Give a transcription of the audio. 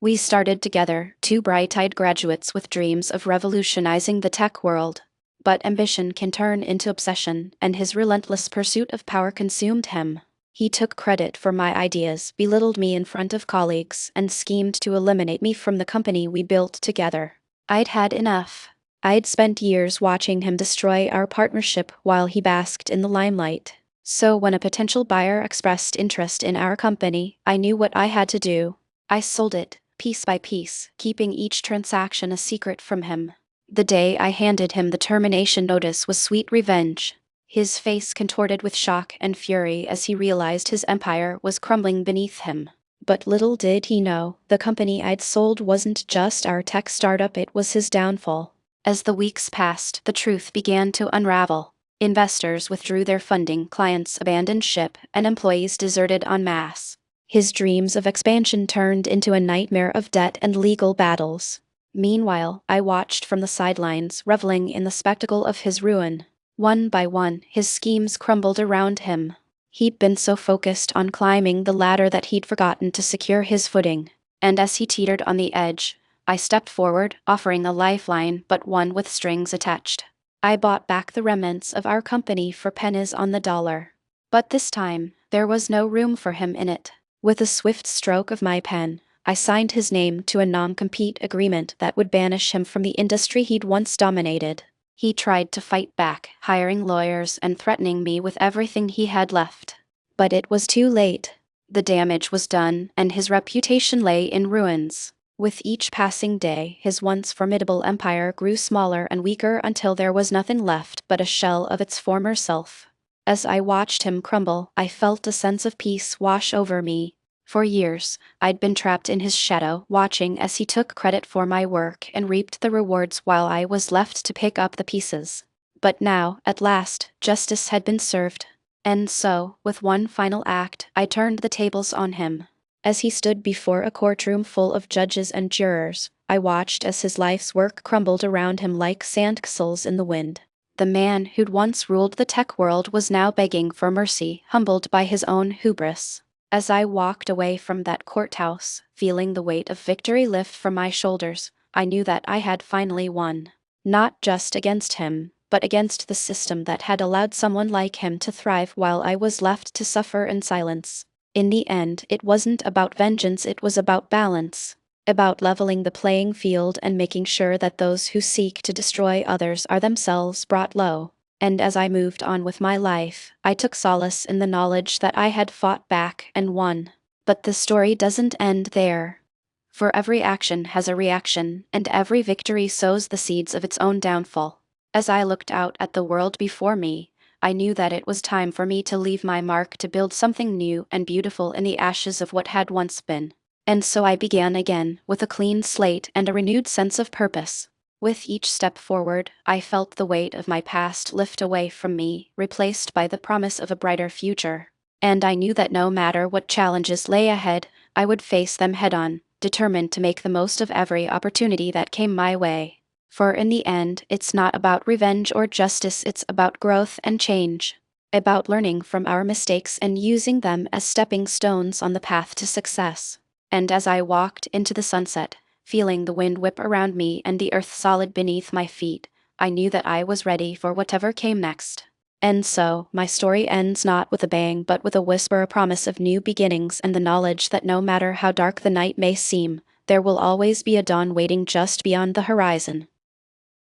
We started together, two bright-eyed graduates with dreams of revolutionizing the tech world. But ambition can turn into obsession, and his relentless pursuit of power consumed him. He took credit for my ideas, belittled me in front of colleagues, and schemed to eliminate me from the company we built together. I'd had enough. I'd spent years watching him destroy our partnership while he basked in the limelight. So when a potential buyer expressed interest in our company, I knew what I had to do. I sold it, piece by piece, keeping each transaction a secret from him. The day I handed him the termination notice was sweet revenge. His face contorted with shock and fury as he realized his empire was crumbling beneath him. But little did he know, the company I'd sold wasn't just our tech startup, it was his downfall. As the weeks passed, the truth began to unravel. Investors withdrew their funding, clients abandoned ship, and employees deserted en masse. His dreams of expansion turned into a nightmare of debt and legal battles. Meanwhile, I watched from the sidelines, reveling in the spectacle of his ruin. One by one, his schemes crumbled around him. He'd been so focused on climbing the ladder that he'd forgotten to secure his footing. And as he teetered on the edge, I stepped forward, offering a lifeline, but one with strings attached. I bought back the remnants of our company for pennies on the dollar. But this time, there was no room for him in it. With a swift stroke of my pen, I signed his name to a non-compete agreement that would banish him from the industry he'd once dominated. He tried to fight back, hiring lawyers and threatening me with everything he had left. But it was too late. The damage was done, and his reputation lay in ruins. With each passing day, his once formidable empire grew smaller and weaker until there was nothing left but a shell of its former self. As I watched him crumble, I felt a sense of peace wash over me. For years, I'd been trapped in his shadow, watching as he took credit for my work and reaped the rewards while I was left to pick up the pieces. But now, at last, justice had been served. And so, with one final act, I turned the tables on him. As he stood before a courtroom full of judges and jurors, I watched as his life's work crumbled around him like sandcastles in the wind. The man who'd once ruled the tech world was now begging for mercy, humbled by his own hubris. As I walked away from that courthouse, feeling the weight of victory lift from my shoulders, I knew that I had finally won. Not just against him, but against the system that had allowed someone like him to thrive while I was left to suffer in silence. In the end, it wasn't about vengeance, it was about balance. About leveling the playing field and making sure that those who seek to destroy others are themselves brought low. And as I moved on with my life, I took solace in the knowledge that I had fought back and won. But the story doesn't end there. For every action has a reaction, and every victory sows the seeds of its own downfall. As I looked out at the world before me, I knew that it was time for me to leave my mark, to build something new and beautiful in the ashes of what had once been. And so I began again, with a clean slate and a renewed sense of purpose. With each step forward, I felt the weight of my past lift away from me, replaced by the promise of a brighter future. And I knew that no matter what challenges lay ahead, I would face them head-on, determined to make the most of every opportunity that came my way. For in the end, it's not about revenge or justice, it's about growth and change. About learning from our mistakes and using them as stepping stones on the path to success. And as I walked into the sunset, feeling the wind whip around me and the earth solid beneath my feet, I knew that I was ready for whatever came next. And so, my story ends not with a bang but with a whisper, a promise of new beginnings, and the knowledge that no matter how dark the night may seem, there will always be a dawn waiting just beyond the horizon.